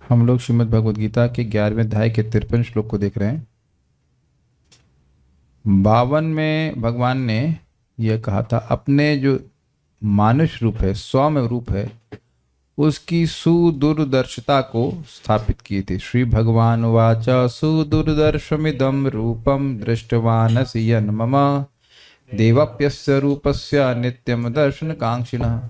हम लोग श्रीमद् भगवद गीता के 11वें अध्याय के 53 श्लोक को देख रहे हैं। 52 में भगवान ने यह कहा था, अपने जो मानुष रूप है, सौम्य रूप है, उसकी सुदूरदर्शिता को स्थापित किए थे। श्री भगवान वाच सुदूरदर्शमिदं रूपम दृष्टवानसि यन् मम देवाप्यस्य रूपस्य नित्यम दर्शन कांक्षिणः।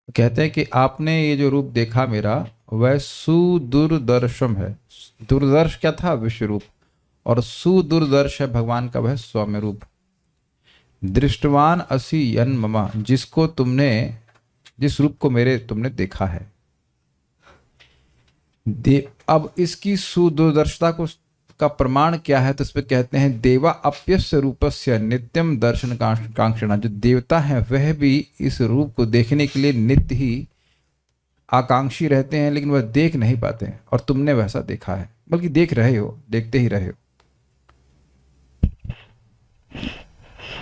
कहते हैं कि आपने ये जो रूप देखा मेरा, वह सुदूरदर्शम है। दूरदर्श क्या था? विश्व रूप। और सुदूरदर्श है भगवान का वह सौम्य रूप। दृष्टवान असि यन ममा, जिसको तुमने, जिस रूप को मेरे तुमने देखा है। अब इसकी सुदूरदर्शिता को का प्रमाण क्या है? तो इस पे कहते हैं, देवा अप्यस्य रूपस्य नित्यम दर्शन कांक्षणा। जो देवता है वह भी इस रूप को देखने के लिए नित्य ही आकांक्षी रहते हैं, लेकिन वह देख नहीं पाते हैं। और तुमने वैसा देखा है, बल्कि देख रहे हो, देखते ही रहे हो।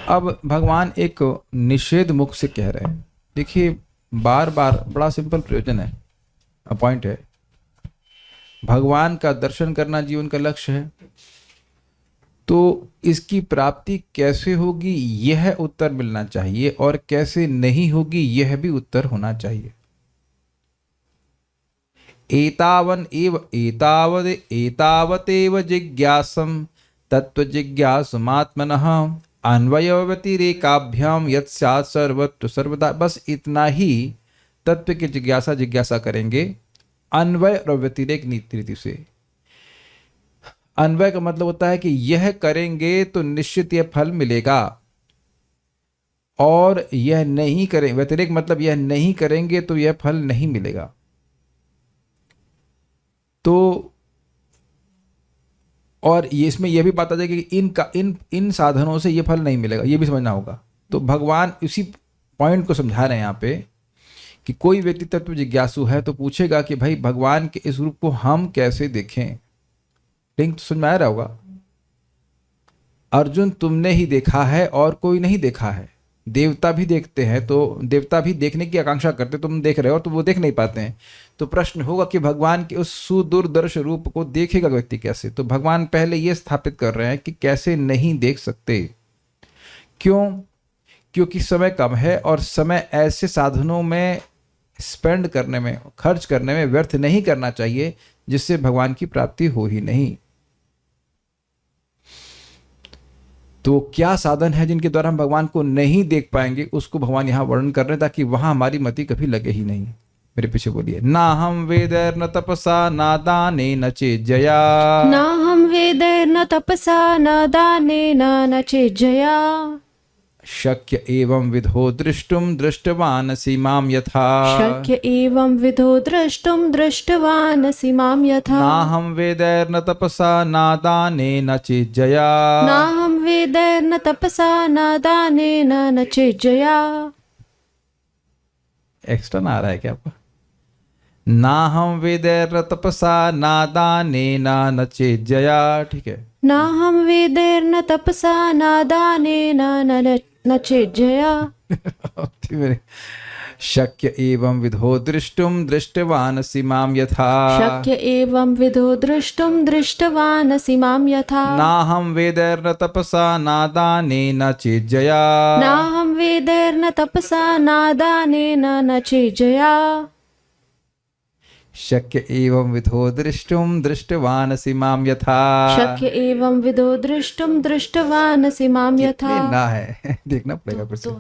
अब भगवान एक निषेध मुख से कह रहे हैं। देखिए, बार बार बड़ा सिंपल प्रयोजन है, पॉइंट है। भगवान का दर्शन करना जीवन का लक्ष्य है, तो इसकी प्राप्ति कैसे होगी यह उत्तर मिलना चाहिए, और कैसे नहीं होगी यह भी उत्तर होना चाहिए। एतावदेव जिज्ञासम तत्व जिज्ञासमात्मनः अन्वय व्यतिरेकाभ्याम यत् स्यात् सर्वत्र सर्वदा। बस इतना ही तत्व की जिज्ञासा करेंगे, अन्वय और व्यतिरेक नीति से। अन्वय का मतलब होता है कि यह करेंगे तो निश्चित यह फल मिलेगा, और यह नहीं करें, व्यतिरेक मतलब यह नहीं करेंगे तो यह फल नहीं मिलेगा। तो और ये इसमें यह भी बात आ जाएगी कि इन साधनों से यह फल नहीं मिलेगा, यह भी समझना होगा। तो भगवान इसी पॉइंट को समझा रहे हैं यहाँ पे कि कोई व्यक्ति तत्व जिज्ञासु है तो पूछेगा कि भाई भगवान के इस रूप को हम कैसे देखें। लिंक तो समझ में आ रहा होगा। अर्जुन, तुमने ही देखा है और कोई नहीं देखा है। देवता भी देखते हैं, तो देवता भी देखने की आकांक्षा करते, तुम देख रहे हो तो वो देख नहीं पाते हैं। तो प्रश्न होगा कि भगवान के उस सुदूरदर्श रूप को देखेगा व्यक्ति कैसे? तो भगवान पहले ये स्थापित कर रहे हैं कि कैसे नहीं देख सकते। क्यों? क्योंकि समय कम है, और समय ऐसे साधनों में स्पेंड करने में, खर्च करने में व्यर्थ नहीं करना चाहिए जिससे भगवान की प्राप्ति हो ही नहीं। तो क्या साधन है जिनके द्वारा हम भगवान को नहीं देख पाएंगे, उसको भगवान यहां वर्णन कर रहे हैं, ताकि वहां हमारी मति कभी लगे ही नहीं। मेरे पीछे बोलिए। ना हम वेदैर न तपसा न दाने न चेज्जया। ना हम वेदैर न तपसा न दाने न चेज्जया। शक्य एवं विधो दृष्टुम दृष्टवानसि माम यथा। शक्य एवं विधो दृष्टुम दृष्टवानसि माम यथा। ना हम वेदैर न तपसा न दाने न चेज्जया। ना हम वेदैर न तपसा न दाने न चेज्जया। एक्स्ट्रा ना आ रहा है क्या आपका? ना हम वेदैर न तपसा न दाने न चेज्जया। ठीक है। ना हम वेदैर न तपसा न दाने न चेज्जया। शक्य एवं विधो दृष्टुम दृष्टवानसि माम यथा। शक्य एवं विधो दृष्टुम दृष्टवानसि माम यथा। ना हम वेदैर न तपसा न दाने न चेज्जया। ना हम वेदैर न तपसा न दाने न चेज्जया। शक्य एवं विधो दृष्टुम दृष्टवानसि माम यथा। शक्य एवं विधो दृष्टुम दृष्टवानसि माम यथा। ना है देखना पड़ेगा फिर से।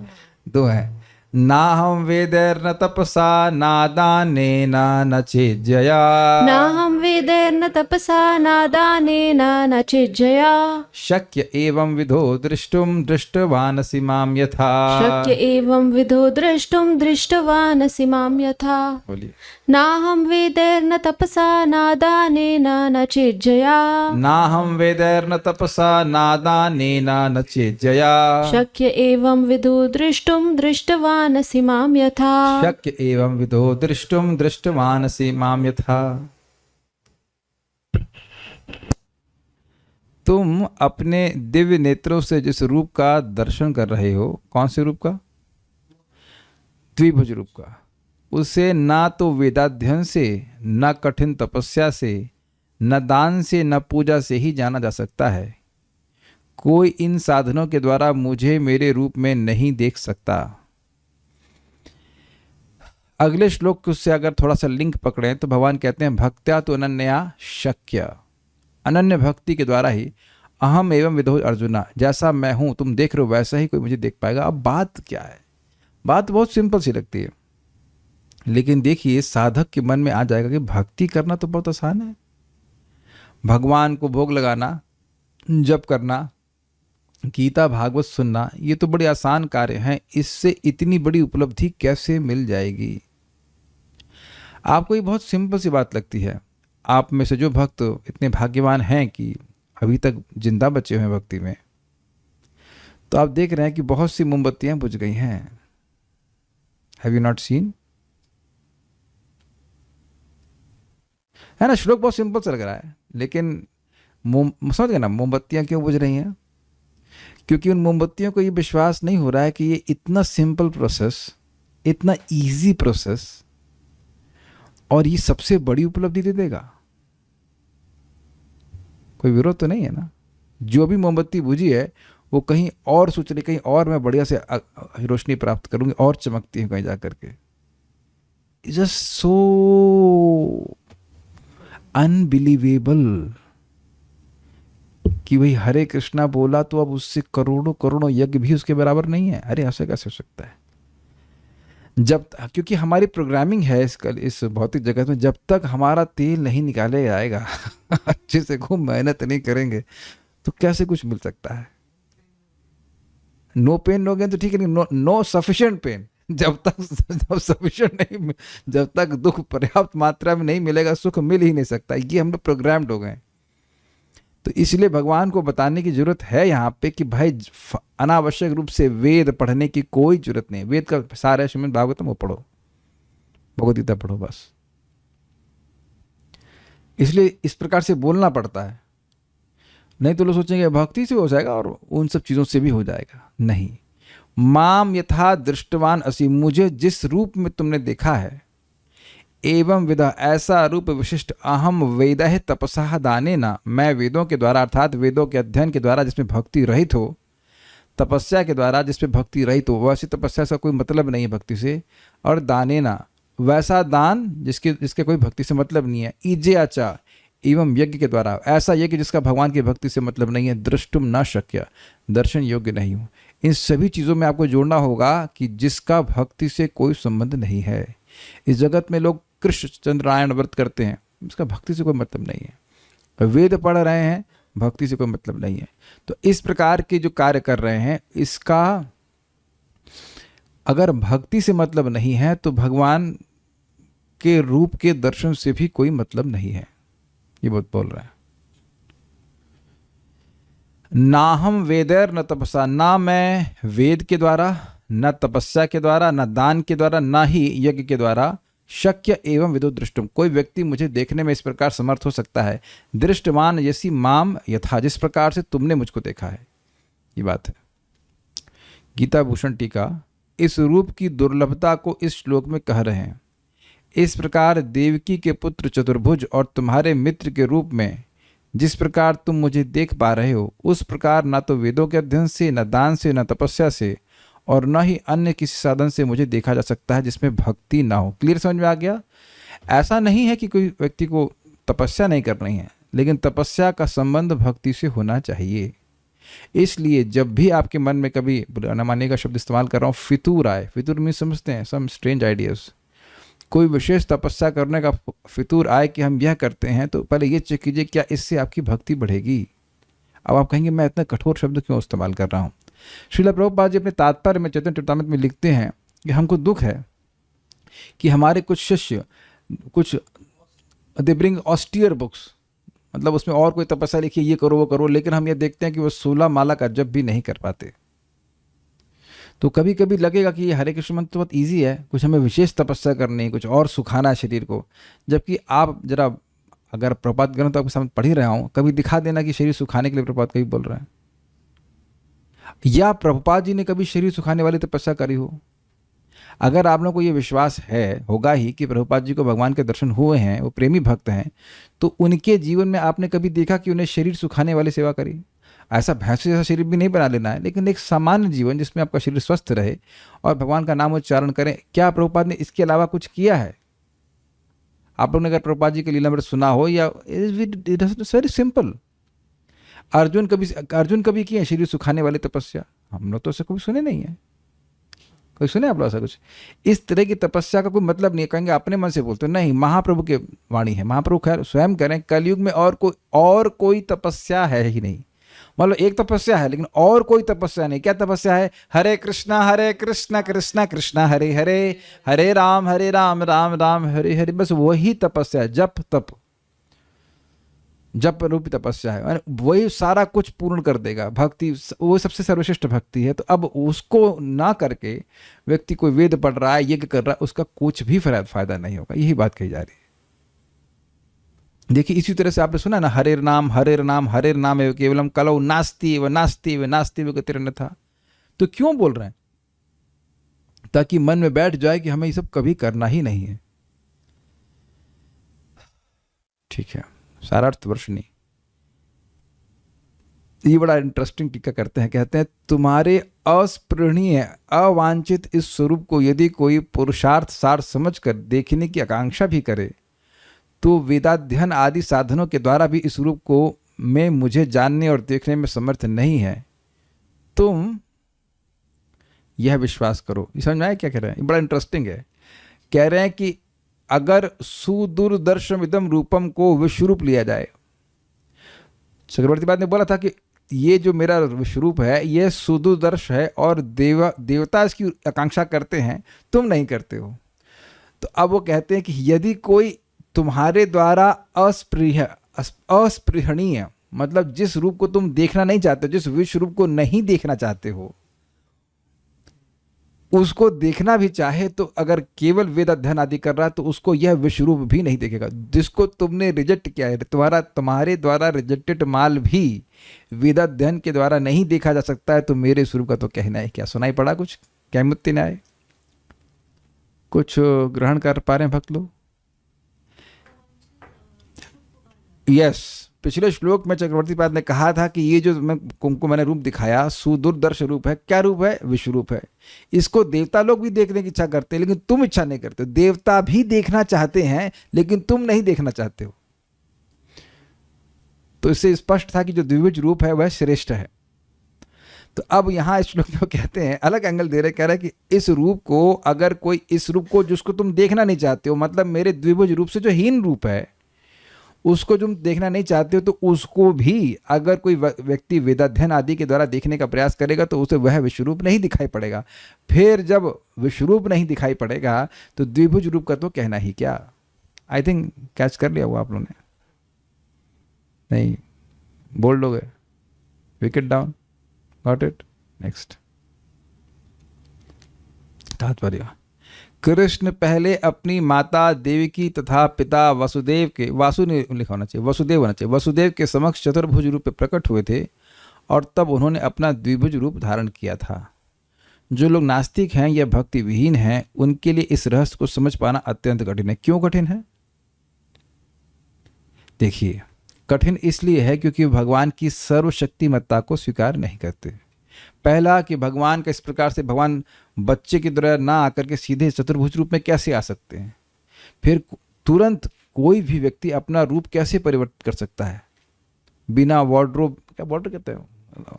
दो है। ना हम वेदैर न तपसा न दाने न चेज्जया। ना हम वेदैर न तपसा न दाने न चेज्जया। शक्य एवं विधो दृष्टुम दृष्टवानसि माम यथा। शक्य एवं विधो दृष्टुम दृष्टवानसि माम यथा। बोलिए। ना हम वेदैर न तपसा न दाने न चेज्जया। ना हम वेदैर न तपसा न दाने न चेज्जया। शक्य एवं विधो दृष्टुम दृष्टवानसि माम यथा। शक्य एवं विधो दृष्टुम दृष्टवानसि माम यथा। तुम अपने दिव्य नेत्रों से जिस रूप का दर्शन कर रहे हो, कौन से रूप का? द्विभुज रूप का। उसे ना तो वेदाध्ययन से, न कठिन तपस्या से, न दान से, न पूजा से ही जाना जा सकता है। कोई इन साधनों के द्वारा मुझे मेरे रूप में नहीं देख सकता। अगले श्लोक से अगर थोड़ा सा लिंक पकड़ें तो भगवान कहते हैं भक्त्या तो अनन्या शक्य, अनन्य भक्ति के द्वारा ही अहम एवं विदो अर्जुना, जैसा मैं हूं तुम देख रहे हो वैसा ही कोई मुझे देख पाएगा। अब बात क्या है? बात बहुत सिंपल सी लगती है, लेकिन देखिए साधक के मन में आ जाएगा कि भक्ति करना तो बहुत आसान है। भगवान को भोग लगाना, जप करना, गीता भागवत सुनना, ये तो बड़े आसान कार्य हैं, इससे इतनी बड़ी उपलब्धि कैसे मिल जाएगी? आपको ये बहुत सिंपल सी बात लगती है। आप में से जो भक्त इतने भाग्यवान हैं कि अभी तक जिंदा बचे हुए हैं भक्ति में, तो आप देख रहे हैं कि बहुत सी मोमबत्तियां बुझ गई हैं। Have you not seen? है ना, श्लोक बहुत सिंपल सा लग रहा है, लेकिन समझ गए ना मोमबत्तियां क्यों बुझ रही हैं? क्योंकि उन मोमबत्तियों को ये विश्वास नहीं हो रहा है कि ये इतना सिंपल प्रोसेस, इतना इजी प्रोसेस, और ये सबसे बड़ी उपलब्धि दे देगा। कोई विरोध तो नहीं है ना? जो भी मोमबत्ती बुझी है वो कहीं और सोच रही, कहीं और मैं बढ़िया से रोशनी प्राप्त करूंगी और चमकती है कहीं जा करके। जस्ट सो अनबिलीवेबल कि भाई हरे कृष्णा बोला तो अब उससे करोड़ों करोड़ों यज्ञ भी उसके बराबर नहीं है। अरे ऐसे कैसे हो सकता है? जब क्योंकि हमारी प्रोग्रामिंग है इस भौतिक जगत में, जब तक हमारा तेल नहीं निकाले जाएगा अच्छे से खूब मेहनत नहीं करेंगे तो कैसे कुछ मिल सकता है? नो पेन नो गेन तो ठीक है, नो सफिशिएंट पेन। जब सफिशिएंट नहीं, जब तक दुख पर्याप्त मात्रा में नहीं मिलेगा सुख मिल ही नहीं सकता। ये हम लोग प्रोग्राम्ड हो गए। तो इसलिए भगवान को बताने की जरूरत है यहाँ पे कि भाई अनावश्यक रूप से वेद पढ़ने की कोई जरूरत नहीं। वेद का सारा श्रीमद् भागवतम वो पढ़ो, भगवद गीता पढ़ो बस। इसलिए इस प्रकार से बोलना पड़ता है, नहीं तो लोग सोचेंगे भक्ति से हो जाएगा और उन सब चीज़ों से भी हो जाएगा। नहीं, माम यथा दृष्टवान असि, मुझे जिस रूप में तुमने देखा है, एवं विदा, ऐसा रूप विशिष्ट, अहम वेद तपसा दाने ना, मैं वेदों के द्वारा अर्थात वेदों के अध्ययन के द्वारा जिसमें भक्ति रहित हो, तपस्या के द्वारा जिसमें भक्ति रहित हो, वैसी तपस्या का कोई मतलब नहीं है भक्ति से, और दाने ना, वैसा दान जिसके कोई भक्ति से मतलब नहीं है। ईजे आचा, एवं यज्ञ के द्वारा, ऐसा यज्ञ जिसका भगवान की भक्ति से मतलब नहीं है। दृष्टुम न शक्य, दर्शन योग्य नहीं हूँ। इन सभी चीज़ों में आपको जोड़ना होगा कि जिसका भक्ति से कोई संबंध नहीं है। इस जगत में लोग कृष्ण चंद्रायण व्रत करते हैं, इसका भक्ति से कोई मतलब नहीं है। वेद पढ़ रहे हैं, भक्ति से कोई मतलब नहीं है। तो इस प्रकार के जो कार्य कर रहे हैं, इसका अगर भक्ति से मतलब नहीं है तो भगवान के रूप के दर्शन से भी कोई मतलब नहीं है। ये बहुत बोल रहा है। ना हम वेदैर न तपसा, ना मैं वेद के द्वारा, न तपस्या के द्वारा, न दान के द्वारा, न ही यज्ञ के द्वारा, शक्य एवं विदो दृष्टुम, कोई व्यक्ति मुझे देखने में इस प्रकार समर्थ हो सकता है। दृष्टवान यसी माम यथा, जिस प्रकार से तुमने मुझको देखा है। ये बात है। गीता भूषण टीका इस रूप की दुर्लभता को इस श्लोक में कह रहे हैं। इस प्रकार देवकी के पुत्र चतुर्भुज और तुम्हारे मित्र के रूप में जिस प्रकार तुम मुझे देख पा रहे हो, उस प्रकार ना तो वेदों के अध्ययन से, न दान से, न तपस्या से, और न ही अन्य किसी साधन से मुझे देखा जा सकता है जिसमें भक्ति ना हो। क्लियर समझ में आ गया? ऐसा नहीं है कि कोई व्यक्ति को तपस्या नहीं करनी है, लेकिन तपस्या का संबंध भक्ति से होना चाहिए। इसलिए जब भी आपके मन में कभी, न मानिए का शब्द इस्तेमाल कर रहा हूँ, फितूर आए, फितूर में समझते हैं सम स्ट्रेंज आइडियाज, कोई विशेष तपस्या करने का फितूर आए कि हम यह करते हैं, तो पहले ये चेक कीजिए क्या इससे आपकी भक्ति बढ़ेगी। अब आप कहेंगे मैं इतना कठोर शब्द क्यों इस्तेमाल कर रहा हूँ। श्रील प्रभुपाद जी अपने तात्पर्य में चैतन्य चरितामृत में लिखते हैं कि हमको दुख है कि हमारे कुछ शिष्य, कुछ दे ब्रिंग ऑस्टियर बुक्स, मतलब उसमें और कोई तपस्या लिखिए, ये करो वो करो, लेकिन हम ये देखते हैं कि वो 16 माला का जप भी नहीं कर पाते। तो कभी कभी लगेगा कि ये हरे कृष्ण मंत्र तो बहुत ईजी है, कुछ हमें विशेष तपस्या करनी है, कुछ और सुखाना है शरीर को। जबकि आप जरा अगर प्रभुपाद ग्रंथ आपके सामने पढ़ ही रहा हूँ, कभी दिखा देना कि शरीर सुखाने के लिए प्रभुपाद कभी बोल रहे हैं, या प्रभुपाद जी ने कभी शरीर सुखाने वाली तपस्या करी हो। अगर आप लोगों को ये विश्वास है, होगा ही कि प्रभुपाद जी को भगवान के दर्शन हुए हैं, वो प्रेमी भक्त हैं, तो उनके जीवन में आपने कभी देखा कि उन्हें शरीर सुखाने वाली सेवा करी? ऐसा भैंस जैसा शरीर भी नहीं बना लेना है, लेकिन एक सामान्य जीवन जिसमें आपका शरीर स्वस्थ रहे और भगवान का नाम उच्चारण करें। क्या प्रभुपाद ने इसके अलावा कुछ किया है? आप लोगों ने अगर प्रभुपाद जी के लीलामृत सुना हो, या it is very simple. Arjun कभी किए शरीर सुखाने वाली तपस्या? हम लोग तो ऐसे कभी सुने नहीं है। कोई सुने आप लोग ऐसा कुछ? इस तरह की तपस्या का कोई मतलब नहीं है। कहेंगे अपने मन से बोलते नहीं, महाप्रभु की वाणी है। महाप्रभु खैर स्वयं करें, कलयुग में और कोई तपस्या है ही नहीं। मतलब एक तपस्या है लेकिन और कोई तपस्या नहीं। क्या तपस्या है? हरे कृष्णा कृष्णा कृष्णा हरे हरे, हरे राम राम राम हरे हरे। बस वही तपस्या है, जप रूपी तपस्या है। वही सारा कुछ पूर्ण कर देगा। भक्ति वो सबसे सर्वश्रेष्ठ भक्ति है। तो अब उसको ना करके व्यक्ति कोई वेद पढ़ रहा है, यज्ञ कर रहा है, उसका कुछ भी फायदा नहीं होगा। यही बात कही जा रही है। देखिए इसी तरह से आपने सुना ना, हरे नाम एवं केवलम कलौ नास्ति व नास्ति व नास्ति व गतिरन्यथा। तो क्यों बोल रहे हैं? ताकि मन में बैठ जाए कि हमें ये सब कभी करना ही नहीं है। ठीक है, सारार्थ वर्षिणी ये बड़ा इंटरेस्टिंग टीका करते हैं। कहते हैं तुम्हारे अस्पृहणीय अवांछित इस स्वरूप को यदि कोई पुरुषार्थ सार समझकर देखने की आकांक्षा भी करे, तो वेदाध्ययन आदि साधनों के द्वारा भी इस रूप को में मुझे जानने और देखने में समर्थ नहीं है। तुम यह विश्वास करो। ये समझ में आया क्या कह रहे हैं? ये बड़ा इंटरेस्टिंग है। कह रहे हैं कि अगर सुदूरदर्शमिदम रूपम को विश्वरूप लिया जाए, चक्रवर्ती पाद ने बोला था कि ये जो मेरा विश्वरूप है ये सुदूरदर्श है और देवता इसकी आकांक्षा करते हैं, तुम नहीं करते हो। तो अब वो कहते हैं कि यदि कोई तुम्हारे द्वारा अस्पृहणीय, मतलब जिस रूप को तुम देखना नहीं चाहते, जिस विश्व रूप को नहीं देखना चाहते हो, उसको देखना भी चाहे तो अगर केवल वेद अध्ययन आदि कर रहा है तो उसको यह विश्व रूप भी नहीं देखेगा। जिसको तुमने रिजेक्ट किया है, तुम्हारे द्वारा रिजेक्टेड माल भी वेद अध्ययन के द्वारा नहीं देखा जा सकता है, तो मेरे स्वरूप का तो कहना है क्या? सुनाई पड़ा कुछ? क्या मुक्ति न्याय कुछ ग्रहण कर पा रहे हैं भक्त लोग? यस, पिछले श्लोक में चक्रवर्ती पाद ने कहा था कि ये जो मैंने रूप दिखाया सुदूरदर्श रूप है। क्या रूप है? विश्व रूप है। इसको देवता लोग भी देखने की इच्छा करते हैं लेकिन तुम इच्छा नहीं करते। देवता भी देखना चाहते हैं लेकिन तुम नहीं देखना चाहते हो। तो इससे स्पष्ट था कि जो द्विभुज रूप है वह श्रेष्ठ है। तो अब यहां इस श्लोक में कहते हैं, अलग एंगल दे रहे, कह रहे हैं कि इस रूप को अगर कोई इस रूप को जिसको तुम देखना नहीं चाहते हो, मतलब मेरे द्विभुज रूप से जो हीन रूप है उसको तुम देखना नहीं चाहते हो, तो उसको भी अगर कोई व्यक्ति वेदाध्ययन आदि के द्वारा देखने का प्रयास करेगा तो उसे वह विश्वरूप नहीं दिखाई पड़ेगा। फिर जब विश्वरूप नहीं दिखाई पड़ेगा तो द्विभुज रूप का तो कहना ही क्या। आई थिंक कैच कर लिया वो आप लोगों ने? नहीं बोल लोगे? Wicket down, got it? Next तात्पर्य। कृष्ण पहले अपनी माता देवकी तथा पिता वसुदेव के, वासु ने लिखा होना चाहिए, वसुदेव होना चाहिए, वसुदेव के समक्ष चतुर्भुज रूप में प्रकट हुए थे और तब उन्होंने अपना द्विभुज रूप धारण किया था। जो लोग नास्तिक हैं या भक्ति विहीन हैं उनके लिए इस रहस्य को समझ पाना अत्यंत कठिन है। क्यों कठिन है? देखिए, कठिन इसलिए है क्योंकि भगवान की सर्वशक्तिमत्ता को स्वीकार नहीं करते। पहला कि भगवान का इस प्रकार से, भगवान बच्चे की तरह ना आकर के सीधे चतुर्भुज रूप में कैसे आ सकते हैं? फिर तुरंत कोई भी व्यक्ति अपना रूप कैसे परिवर्तित कर सकता है बिना वार्डरोब, क्या वार्डरोब कहते हैं,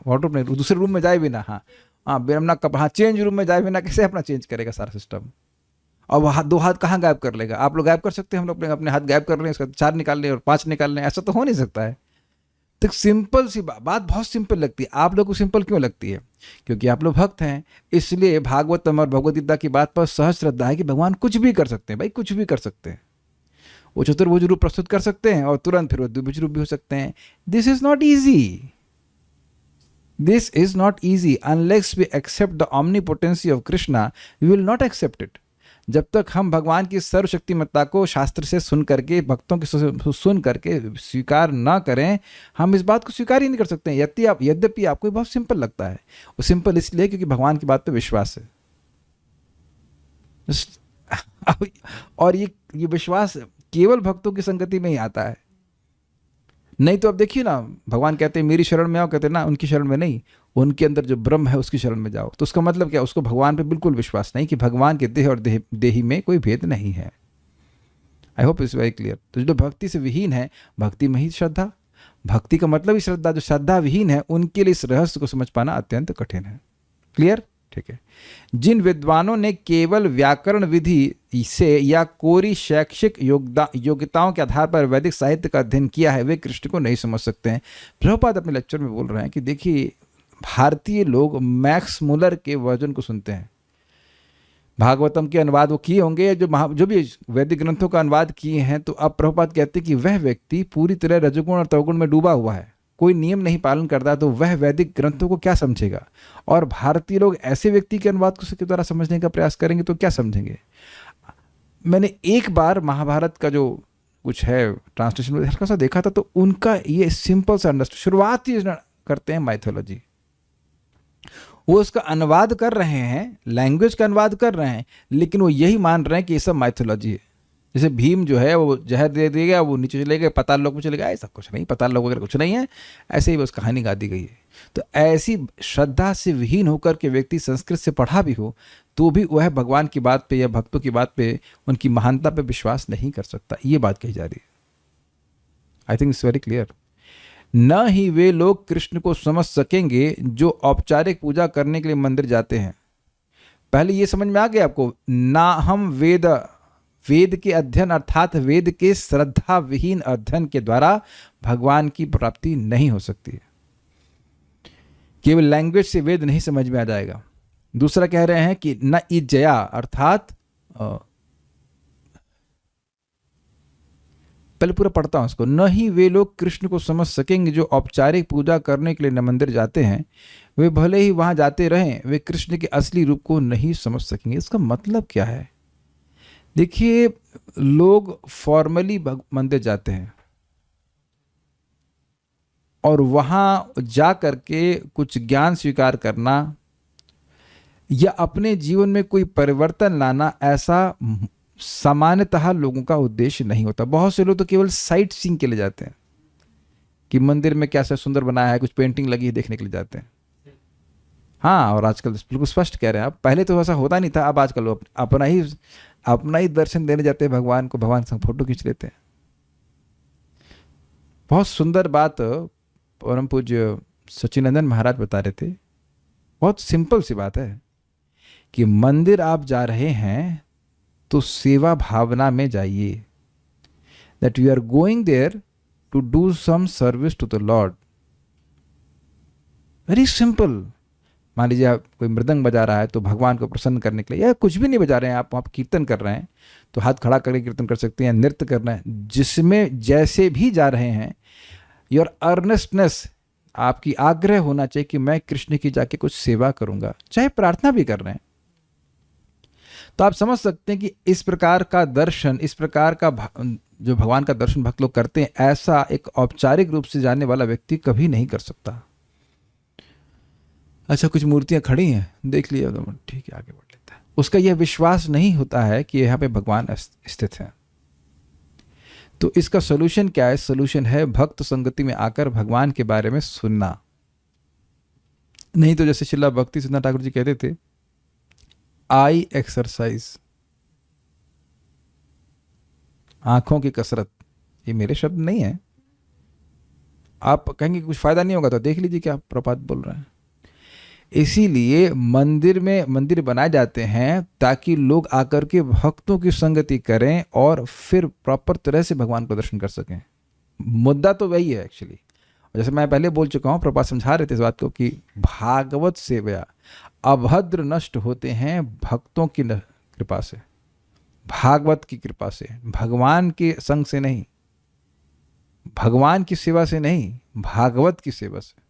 वार्डरोब नहीं, दूसरे रूम में जाए बिना, बिना कपड़ा, चेंज रूम में जाए बिना कैसे अपना चेंज करेगा सारा सिस्टम? और वह दो हाथ कहाँ गायब कर लेगा? आप लोग गायब कर सकते हैं, हम लोग अपने हाथ गायब कर रहे हैं, इसका 4 निकाल लें और 5 निकाल लें, ऐसा तो हो नहीं सकता है। तो सिंपल सी बात बहुत सिंपल लगती है। आप लोग को सिंपल क्यों लगती है? क्योंकि आप लोग भक्त हैं, इसलिए भागवतम और भगवद गीता की बात पर सहज श्रद्धा है कि भगवान कुछ भी कर सकते हैं। भाई कुछ भी कर सकते हैं। वो चतुर्भुज रूप प्रस्तुत कर सकते हैं और तुरंत फिर वो द्विभुज रूप भी हो सकते हैं। This is not easy, this is not easy unless we accept the omnipotence of Krishna, we will not accept it. जब तक हम भगवान की सर्वशक्तिमत्ता को शास्त्र से सुन करके, भक्तों की सुन करके स्वीकार ना करें, हम इस बात को स्वीकार ही नहीं कर सकते हैं। यद्यपि आपको बहुत सिंपल लगता है। वो सिंपल इसलिए क्योंकि भगवान की बात पे विश्वास है। और ये विश्वास केवल भक्तों की संगति में ही आता है। नहीं तो अब देखिए ना, भगवान कहते हैं मेरी शरण में आओ, कहते हैं ना उनकी शरण में नहीं, उनके अंदर जो ब्रह्म है उसकी शरण में जाओ। तो उसका मतलब क्या? उसको भगवान पे बिल्कुल विश्वास नहीं कि भगवान के देह और देही में कोई भेद नहीं है। I hope it's very clear. तो जो भक्ति से विहीन है, भक्ति में ही श्रद्धा, भक्ति का मतलब ही श्रद्धा, जो श्रद्धा विहीन है उनके लिए इस रहस्य को समझ पाना अत्यंत कठिन है। क्लियर? ठीक है। जिन विद्वानों ने केवल व्याकरण विधि से या कोरी शैक्षिक योग्यताओं के आधार पर वैदिक साहित्य का अध्ययन किया है, वे कृष्ण को नहीं समझ सकते हैं। प्रभुपाद अपने लेक्चर में बोल रहे हैं कि देखिए, भारतीय लोग मैक्स मुलर के वर्जन को सुनते हैं। भागवतम के अनुवाद वो किए होंगे, जो भी वैदिक ग्रंथों का अनुवाद किए हैं। तो अब प्रभुपाद कहते हैं कि वह व्यक्ति पूरी तरह रजोगुण और तमोगुण में डूबा हुआ है, कोई नियम नहीं पालन करता, तो वह वैदिक ग्रंथों को क्या समझेगा? और भारतीय लोग ऐसे व्यक्ति के अनुवाद को के द्वारा समझने का प्रयास करेंगे तो क्या समझेंगे? मैंने एक बार महाभारत का जो कुछ है ट्रांसलेशन में हल्का सा देखा था, तो उनका ये सिंपल सा अंडरस्टैंड, शुरुआत ही करते हैं माइथोलॉजी। वो उसका अनुवाद कर रहे हैं, लैंग्वेज का अनुवाद कर रहे हैं, लेकिन वो यही मान रहे हैं कि ये सब माइथोलॉजी है। जैसे भीम जो है वो जहर दे दिया, वो नीचे चले गए, पाताल लोक में चले गए, ऐसा कुछ नहीं, पाताल लोक वगैरह कुछ नहीं है, ऐसे ही बस कहानी गा दी गई है। तो ऐसी श्रद्धा से विहीन होकर के व्यक्ति संस्कृत से पढ़ा भी हो तो भी वह भगवान की बात पे या भक्तों की बात पे, उनकी महानता पे विश्वास नहीं कर सकता। ये बात कही जा रही है। I think it's very clear. न ही वे लोग कृष्ण को समझ सकेंगे जो औपचारिक पूजा करने के लिए मंदिर जाते हैं। पहले ये समझ में आ गया आपको? ना हम वेद के अध्ययन अर्थात वेद के श्रद्धा विहीन अध्ययन के द्वारा भगवान की प्राप्ति नहीं हो सकती। केवल लैंग्वेज से वेद नहीं समझ में आ जाएगा। दूसरा कह रहे हैं कि न इज्जया अर्थात, पहले पूरा पढ़ता हूं उसको, न ही वे लोग कृष्ण को समझ सकेंगे जो औपचारिक पूजा करने के लिए न मंदिर जाते हैं, वे भले ही वहां जाते रहें, वे कृष्ण के असली रूप को नहीं समझ सकेंगे। इसका मतलब क्या है? देखिए, लोग फॉर्मली मंदिर जाते हैं और वहां जा करके कुछ ज्ञान स्वीकार करना या अपने जीवन में कोई परिवर्तन लाना, ऐसा सामान्यतः लोगों का उद्देश्य नहीं होता। बहुत से लोग तो केवल साइट सीइंग के लिए जाते हैं कि मंदिर में कैसा सुंदर बनाया है, कुछ पेंटिंग लगी है, देखने के लिए जाते हैं। हाँ, और आजकल बिल्कुल स्पष्ट कह रहे हैं आप, पहले तो ऐसा होता नहीं था, अब आजकल लोग अपना ही दर्शन देने जाते हैं भगवान को, भगवान संग फोटो खींच लेते हैं। बहुत सुंदर बात परम पूज्य सच्चिदानंद महाराज बता रहे थे। बहुत सिंपल सी बात है कि मंदिर आप जा रहे हैं तो सेवा भावना में जाइए, that you are going there to do some service to the lord. Very simple. मान लीजिए आप कोई मृदंग बजा रहा है तो भगवान को प्रसन्न करने के लिए, या कुछ भी नहीं बजा रहे हैं आप कीर्तन कर रहे हैं तो हाथ खड़ा करके कीर्तन कर सकते हैं, नृत्य करना है, जिसमें जैसे भी जा रहे हैं, योर अर्नेस्टनेस, आपकी आग्रह होना चाहिए कि मैं कृष्ण की जाके कुछ सेवा करूंगा, चाहे प्रार्थना भी कर रहे हैं। तो आप समझ सकते हैं कि इस प्रकार का दर्शन, इस प्रकार का जो भगवान का दर्शन भक्त लोग करते हैं, ऐसा एक औपचारिक रूप से जानने वाला व्यक्ति कभी नहीं कर सकता। अच्छा, कुछ मूर्तियां खड़ी हैं, देख लिया, ठीक है, आगे बढ़ लेता है। उसका यह विश्वास नहीं होता है कि यहाँ पे भगवान स्थित है। तो इसका सोल्यूशन क्या है? सोल्यूशन है भक्त संगति में आकर भगवान के बारे में सुनना। नहीं तो जैसे श्रील भक्ति सिद्धांत ठाकुर जी कहते थे, आई एक्सरसाइज, आंखों की कसरत। ये मेरे शब्द नहीं है। आप कहेंगे कुछ फायदा नहीं होगा तो देख लीजिए क्या प्रपात बोल रहे हैं। इसीलिए मंदिर बनाए जाते हैं ताकि लोग आकर के भक्तों की संगति करें और फिर प्रॉपर तरह से भगवान को दर्शन कर सकें। मुद्दा तो वही है एक्चुअली। जैसे मैं पहले बोल चुका हूँ, प्रपात समझा रहे थे इस बात को कि भागवत सेवा, अभद्र नष्ट होते हैं भक्तों की कृपा से, भागवत की कृपा से, भगवान के संग से नहीं, भगवान की सेवा से नहीं, भागवत की सेवा से।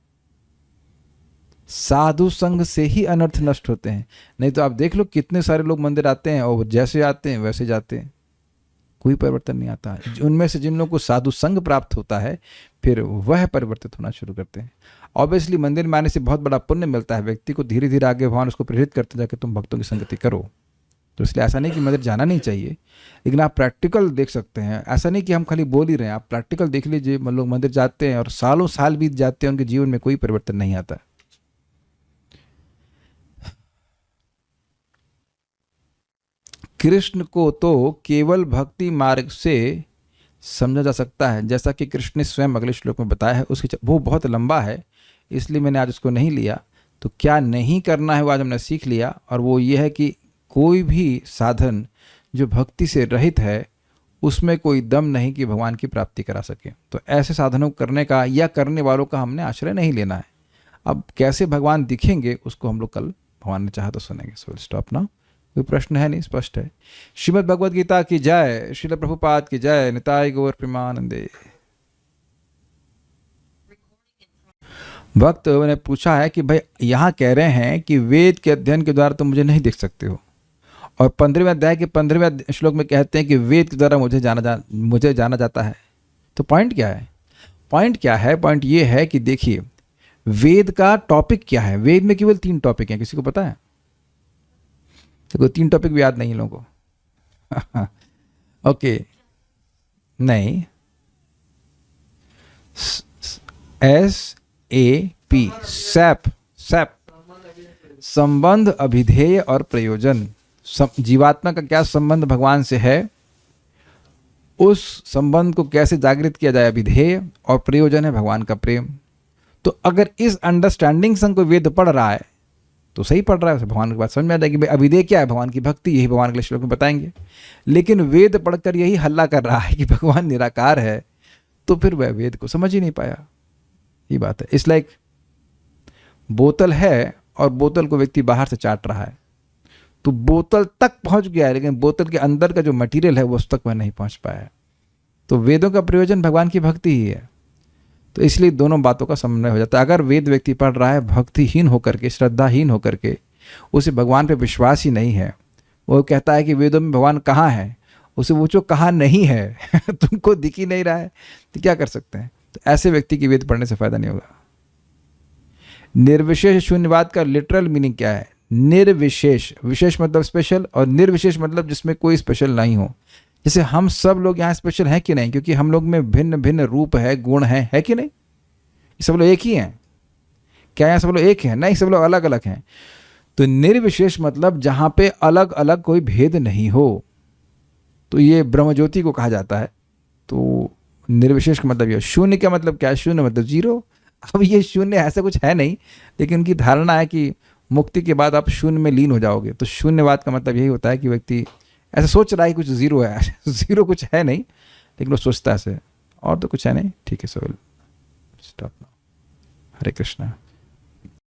साधु संग से ही अनर्थ नष्ट होते हैं। नहीं तो आप देख लो कितने सारे लोग मंदिर आते हैं और जैसे आते हैं वैसे जाते हैं, कोई परिवर्तन नहीं आता। उनमें से जिन लोगों को साधु संग प्राप्त होता है फिर वह परिवर्तित होना शुरू करते हैं। ऑब्वियसली मंदिर में आने से बहुत बड़ा पुण्य मिलता है व्यक्ति को, धीरे धीरे आगे भगवान उसको प्रेरित करते जाके तुम भक्तों की संगति करो। तो इसलिए ऐसा नहीं कि मंदिर जाना नहीं चाहिए, लेकिन आप प्रैक्टिकल देख सकते हैं। ऐसा नहीं कि हम खाली बोल ही रहे हैं, आप प्रैक्टिकल देख लीजिए। लोग मंदिर जाते हैं और सालों साल बीत जाते हैं, उनके जीवन में कोई परिवर्तन नहीं आता। कृष्ण को तो केवल भक्ति मार्ग से समझा जा सकता है, जैसा कि कृष्ण ने स्वयं अगले श्लोक में बताया है। उसकी वो बहुत लंबा है, इसलिए मैंने आज उसको नहीं लिया। तो क्या नहीं करना है वो आज हमने सीख लिया, और वो ये है कि कोई भी साधन जो भक्ति से रहित है उसमें कोई दम नहीं कि भगवान की प्राप्ति करा सके। तो ऐसे साधनों को करने का या करने वालों का हमने आश्रय नहीं लेना है। अब कैसे भगवान दिखेंगे उसको हम लोग कल भगवान ने चाहा तो सुनेंगे। So stop now. कोई प्रश्न है? नहीं, स्पष्ट है। श्रीमद् भगवद गीता की जय, श्रील प्रभुपाद की जय, निताय गौर प्रेमानंदे। भक्त ने पूछा है कि भाई यहाँ कह रहे हैं कि वेद के अध्ययन के द्वारा तुम मुझे नहीं देख सकते हो, और 15वें अध्याय के 15वें श्लोक में कहते हैं कि वेद के द्वारा मुझे जाना जाता है। तो पॉइंट क्या है? पॉइंट क्या है? पॉइंट ये है कि देखिए वेद का टॉपिक क्या है। वेद में केवल 3 टॉपिक हैं, किसी को पता है? तो 3 टॉपिक भी याद नहीं है लोगों को। ओके, नहीं, SAP, सैप, संबंध, अभिधेय और प्रयोजन। जीवात्मा का क्या संबंध भगवान से है, उस संबंध को कैसे जागृत किया जाए, अभिधेय, और प्रयोजन है भगवान का प्रेम। तो अगर इस अंडरस्टैंडिंग संग कोई वेद पढ़ रहा है तो सही पढ़ रहा है, उसे भगवान की बात समझ में आ जाएगी। भाई अभिधेय क्या है? भगवान की भक्ति, यही भगवान अगले श्लोक में बताएंगे। लेकिन वेद पढ़कर यही हल्ला कर रहा है कि भगवान निराकार है, तो फिर वह वेद को समझ ही नहीं पाया। ये बात है। इट्स लाइक बोतल है और बोतल को व्यक्ति बाहर से चाट रहा है, तो बोतल तक पहुंच गया है, लेकिन बोतल के अंदर का जो मटेरियल है वो उस तक वह नहीं पहुंच पाया है। तो वेदों का प्रयोजन भगवान की भक्ति ही है। तो इसलिए दोनों बातों का समन्वय हो जाता है। अगर वेद व्यक्ति पढ़ रहा है भक्तिहीन होकर के, श्रद्धाहीन होकर के, उसे भगवान पे विश्वास ही नहीं है, वो कहता है कि वेदों में भगवान कहाँ है, उसे पूछो कहाँ नहीं है तुमको दिख ही नहीं रहा है, तो क्या कर सकते हैं? तो ऐसे व्यक्ति की वेद पढ़ने से फायदा नहीं होगा। निर्विशेष शून्यवाद का लिटरल मीनिंग क्या है? निर्विशेष, विशेष मतलब स्पेशल, और निर्विशेष मतलब जिसमें कोई स्पेशल नहीं हो। जैसे हम सब लोग यहाँ स्पेशल हैं कि नहीं? क्योंकि हम लोग में भिन्न भिन्न रूप है, गुण है कि नहीं? सब लोग एक ही हैं क्या? यहाँ सब लोग एक हैं? नहीं, सब लोग अलग अलग हैं। तो निर्विशेष मतलब जहाँ पे अलग अलग कोई भेद नहीं हो, तो ये ब्रह्मज्योति को कहा जाता है। तो निर्विशेष का मतलब ये। शून्य का मतलब क्या है? शून्य मतलब जीरो। अब ये शून्य ऐसा कुछ है नहीं, लेकिन उनकी धारणा है कि मुक्ति के बाद आप शून्य में लीन हो जाओगे। तो शून्यवाद का मतलब यही होता है कि व्यक्ति ऐसा सोच रहा है कि कुछ जीरो है। जीरो कुछ है नहीं, लेकिन वो सोचता है ऐसे, और तो कुछ है नहीं। ठीक है, सो स्टॉप। हरे कृष्णा।